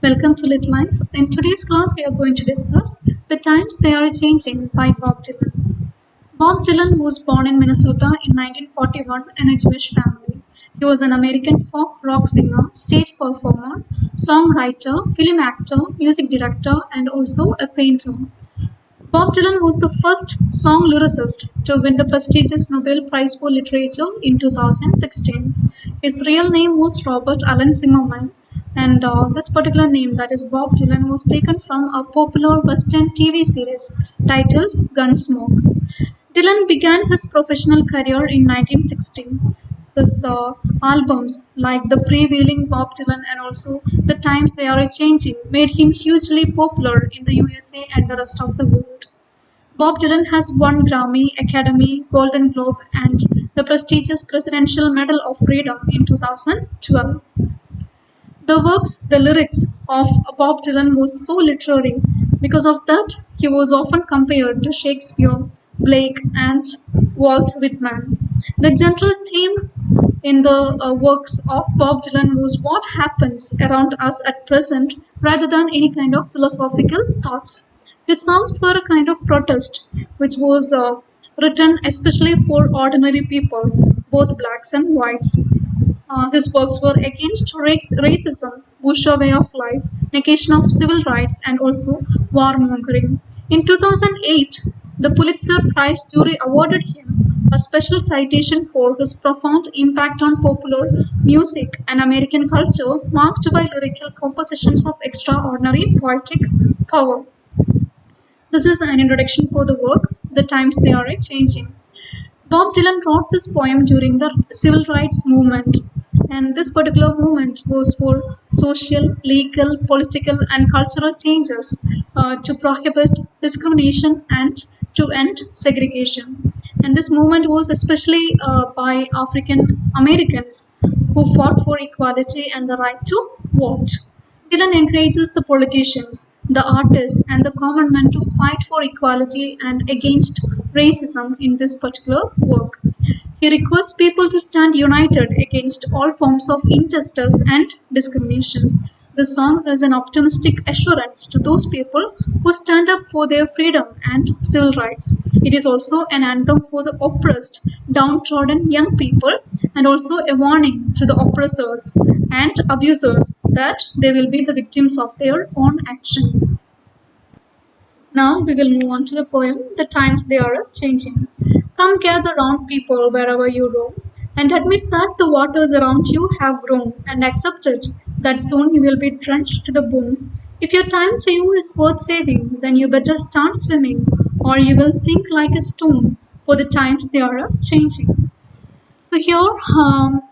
Welcome to Lit Life. In today's class, we are going to discuss The Times They Are Changing by Bob Dylan. Bob Dylan was born in Minnesota in 1941 in a Jewish family. He was an American folk rock singer, stage performer, songwriter, film actor, music director, and also a painter. Bob Dylan was the first song lyricist to win the prestigious Nobel Prize for Literature in 2016. His real name was Robert Allen Zimmerman, and this particular name, that is Bob Dylan, was taken from a popular Western TV series titled Gunsmoke. Dylan began his professional career in 1960. His albums like The Freewheeling Bob Dylan and also The Times They Are Changing made him hugely popular in the USA and the rest of the world. Bob Dylan has won Grammy, Academy, Golden Globe, and the prestigious Presidential Medal of Freedom in 2012. The lyrics of Bob Dylan was so literary. Because of that, he was often compared to Shakespeare, Blake, and Walt Whitman. The general theme in the works of Bob Dylan was what happens around us at present rather than any kind of philosophical thoughts. His songs were a kind of protest, which was written especially for ordinary people, both blacks and whites. His works were against racism, bourgeois way of life, negation of civil rights, and also warmongering. In 2008, the Pulitzer Prize jury awarded him a special citation for his profound impact on popular music and American culture, marked by lyrical compositions of extraordinary poetic power. This is an introduction for the work, The Times They Are Changing. Bob Dylan wrote this poem during the civil rights movement, and this particular movement was for social, legal, political, and cultural changes to prohibit discrimination and to end segregation. And this movement was especially by African Americans who fought for equality and the right to vote. Dylan encourages the politicians, the artists, and the common man to fight for equality and against racism in this particular work. He requests people to stand united against all forms of injustice and discrimination. The song is an optimistic assurance to those people who stand up for their freedom and civil rights. It is also an anthem for the oppressed, downtrodden young people, and also a warning to the oppressors and abusers that they will be the victims of their own action. Now we will move on to the poem, The Times They Are Changing. Come gather round people wherever you roam, and admit that the waters around you have grown, and accept it, that soon you will be drenched to the bone. If your time to you is worth saving, then you better start swimming, or you will sink like a stone, for the times they are changing. So here,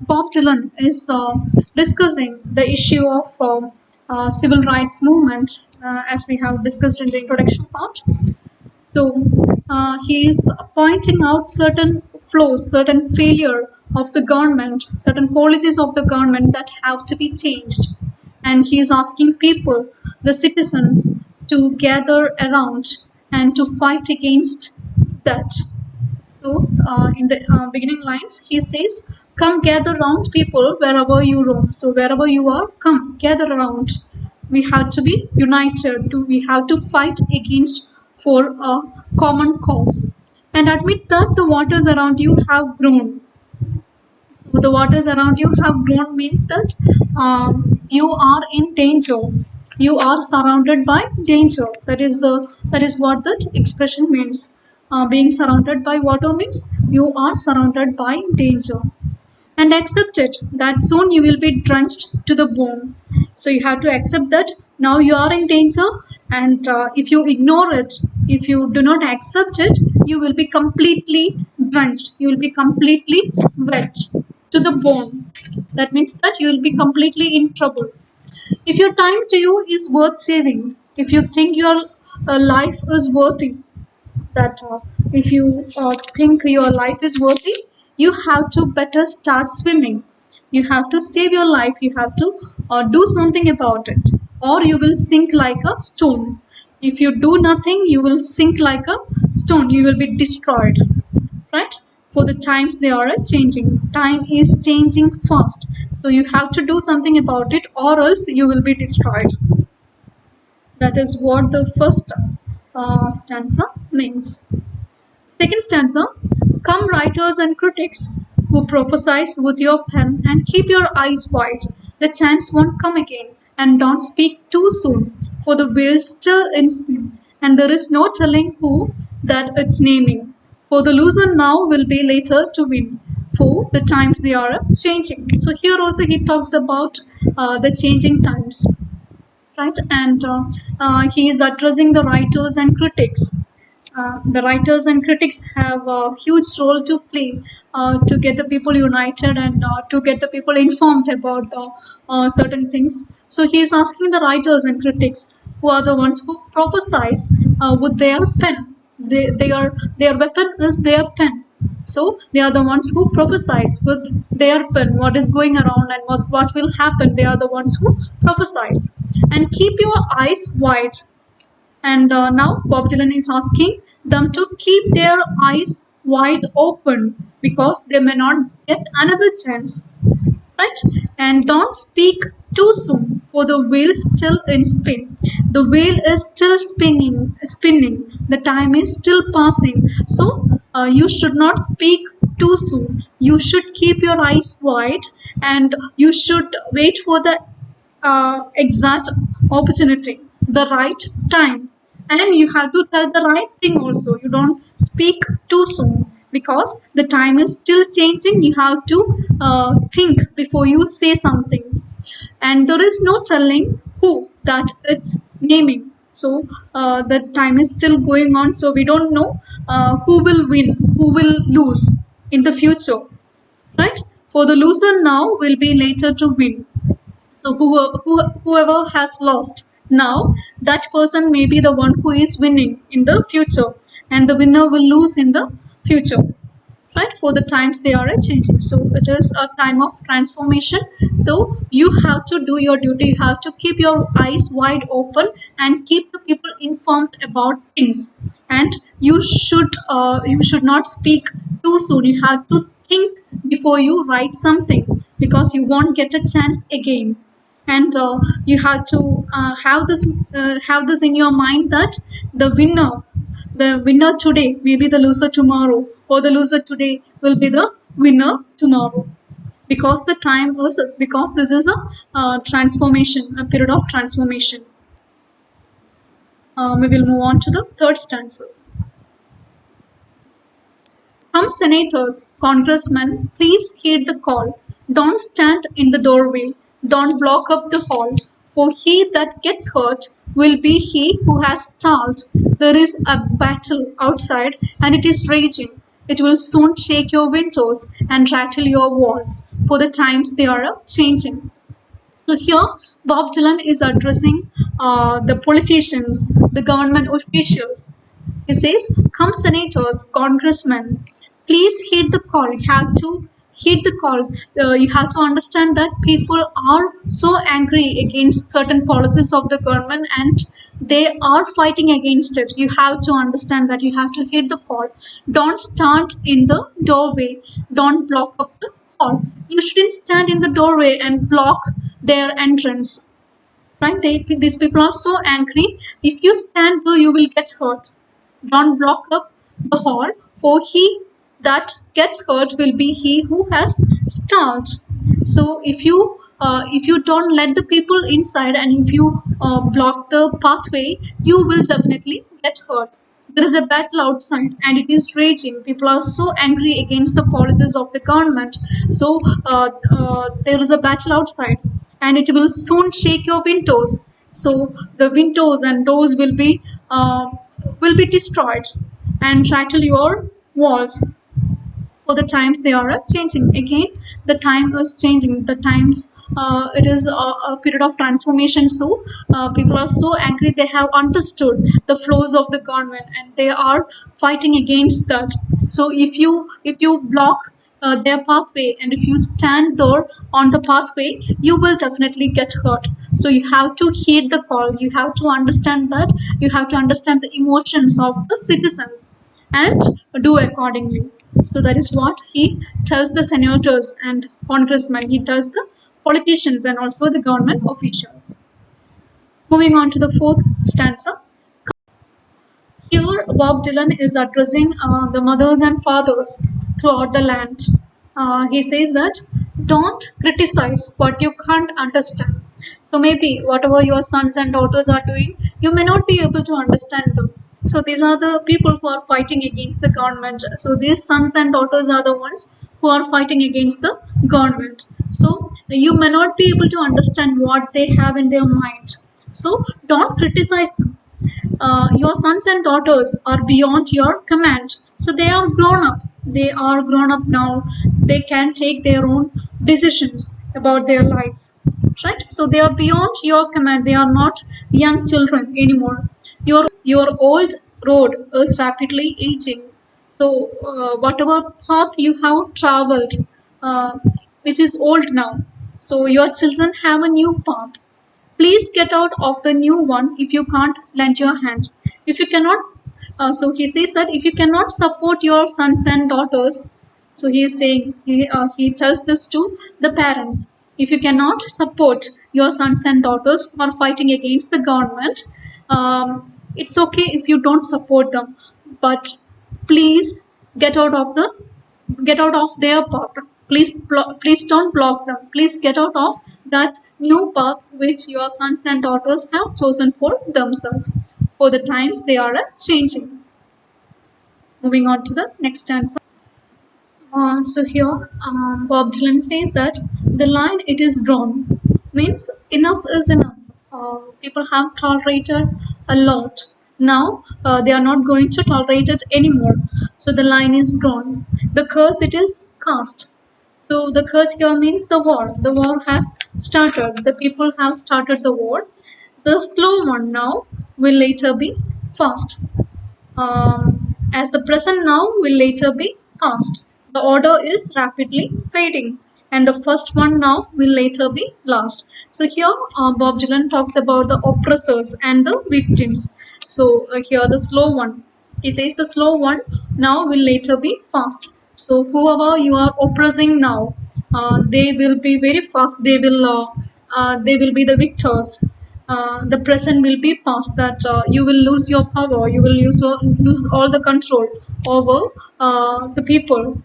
Bob Dylan is discussing the issue of civil rights movement, as we have discussed in the introduction part. So he is pointing out certain flaws, certain failure of the government, certain policies of the government that have to be changed. And he is asking people, the citizens, to gather around and to fight against that. So in the beginning lines, he says, come gather round people wherever you roam. So wherever you are, come gather around. We have to be united. We have to fight against for a common cause. And admit that the waters around you have grown. So the waters around you have grown means that you are in danger. You are surrounded by danger. That is what that expression means. Being surrounded by water means you are surrounded by danger. And accept it, that soon you will be drenched to the bone. So you have to accept that now you are in danger, and if you ignore it, if you do not accept it, you will be completely drenched. You will be completely wet to the bone. That means that you will be completely in trouble. If your time to you is worth saving, if you think your life is worthy, that if you think your life is worthy, you have to better start swimming. You have to save your life. You have to do something about it, or you will sink like a stone. If you do nothing, you will sink like a stone. You will be destroyed, right? For the times they are changing. Time is changing fast. So you have to do something about it, or else you will be destroyed. That is what the first stanza means. Second stanza, come writers and critics who prophesize with your pen and keep your eyes wide. The chance won't come again, and don't speak too soon, for the wheel's still in spin, and there is no telling who that it's naming. For the loser now will be later to win, for the times they are changing. So here also he talks about the changing times, right? And he is addressing the writers and critics. The writers and critics have a huge role to play to get the people united and to get the people informed about certain things. So he is asking the writers and critics who are the ones who prophesize with their pen. Their weapon is their pen. So they are the ones who prophesize with their pen what is going around and what will happen. They are the ones who prophesize. And keep your eyes wide. And now Bob Dylan is asking them to keep their eyes wide open because they may not get another chance, right? And don't speak too soon, for the wheel is still in spin. The wheel is still spinning. The time is still passing. So you should not speak too soon. You should keep your eyes wide, and you should wait for the exact opportunity, the right time, and you have to tell the right thing also. You don't speak too soon because the time is still changing. You have to think before you say something, and there is no telling who that it's naming. So the time is still going on, so we don't know who will win, who will lose in the future, right? For the loser now will be later to win. So whoever has lost now, that person may be the one who is winning in the future, and the winner will lose in the future. Right? For the times they are changing. So it is a time of transformation. So you have to do your duty. You have to keep your eyes wide open and keep the people informed about things. And you should not speak too soon. You have to think before you write something because you won't get a chance again. And you have to have this in your mind that the winner today may be the loser tomorrow, or the loser today will be the winner tomorrow, because because this is a transformation, a period of transformation. We will move on to the third stanza. Come, senators, congressmen, please heed the call. Don't stand in the doorway. Don't block up the hall. For he that gets hurt will be he who has stalled. There is a battle outside, and it is raging. It will soon shake your windows and rattle your walls, for the times they are changing. So here, Bob Dylan is addressing the politicians, the government officials. He says, "Come, senators, congressmen, please heed the call. You have to heed the call. You have to understand that people are so angry against certain policies of the government, and they are fighting against it. You have to understand that. You have to heed the call. Don't stand in the doorway. Don't block up the hall. You shouldn't stand in the doorway and block their entrance, right? These people are so angry. If you stand there, you will get hurt. Don't block up the hall, for he that gets hurt will be he who has stalled. So if you don't let the people inside, and if you block the pathway, you will definitely get hurt. There is a battle outside, and it is raging. People are so angry against the policies of the government. So there is a battle outside, and it will soon shake your windows. So the windows and doors will be destroyed and rattle your walls, for the times they are changing. Again, the time is changing. The times, it is a period of transformation. So people are so angry. They have understood the flows of the government, and they are fighting against that. So if you block their pathway, and if you stand there on the pathway, you will definitely get hurt. So you have to heed the call. You have to understand that. You have to understand the emotions of the citizens and do accordingly. So that is what he tells the senators and congressmen. He tells the politicians and also the government officials. Moving on to the fourth stanza. Here, Bob Dylan is addressing the mothers and fathers throughout the land. He says that don't criticize what you can't understand. So maybe whatever your sons and daughters are doing, you may not be able to understand them. So these are the people who are fighting against the government. So these sons and daughters are the ones who are fighting against the government. So you may not be able to understand what they have in their mind. So don't criticize them. Your sons and daughters are beyond your command. So they are grown up. They are grown up now. They can take their own decisions about their life. Right? So they are beyond your command. They are not young children anymore. Your old road is rapidly aging. So whatever path you have traveled, which is old now. So your children have a new path. Please get out of the new one if you can't lend your hand. If you cannot, so he says that if you cannot support your sons and daughters, so he is saying, he tells this to the parents. If you cannot support your sons and daughters who are fighting against the government, it's okay if you don't support them, but please get out of the get out of their path. Please don't block them. Please get out of that new path which your sons and daughters have chosen for themselves, for the times they are changing. Moving on to the next answer. So here, Bob Dylan says that the line it is drawn means enough is enough. People have tolerated a lot. Now they are not going to tolerate it anymore. So the line is drawn. The curse it is cast. So the curse here means the war. The war has started. The people have started the war. The slow one now will later be fast. As the present now will later be past. The order is rapidly fading, and the first one now will later be last. So here Bob Dylan talks about the oppressors and the victims. So here the slow one. He says the slow one now will later be fast. So whoever you are oppressing now, they will be very fast. They will be the victors. The present will be past, that you will lose your power, you will lose all the control over the people,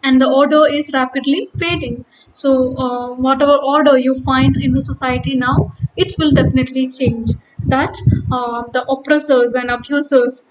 and the order is rapidly fading. So whatever order you find in the society now, it will definitely change. That the oppressors and abusers,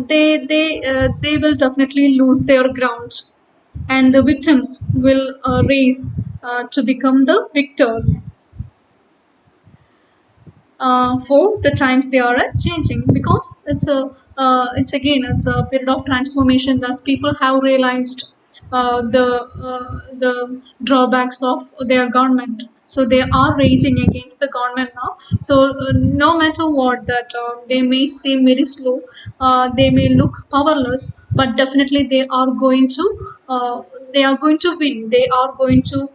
they will definitely lose their ground, and the victims will raise to become the victors, for the times they are changing, because it's a period of transformation that people have realized the drawbacks of their government, so they are raging against the government now. So no matter what, that they may seem very slow, they may look powerless, but definitely they are going to win, they are going to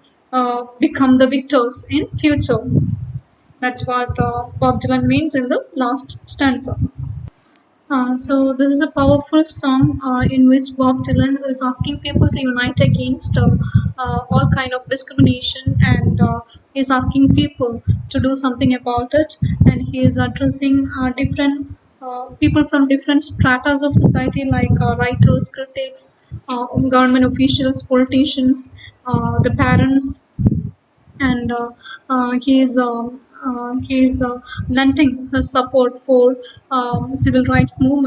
become the victors in future. That's what Bob Dylan means in the last stanza. So this is a powerful song in which Bob Dylan is asking people to unite against all kind of discrimination, and he's asking people to do something about it. And he is addressing different people from different stratas of society, like writers, critics, government officials, politicians, the parents, and he is lending his support for civil rights movement.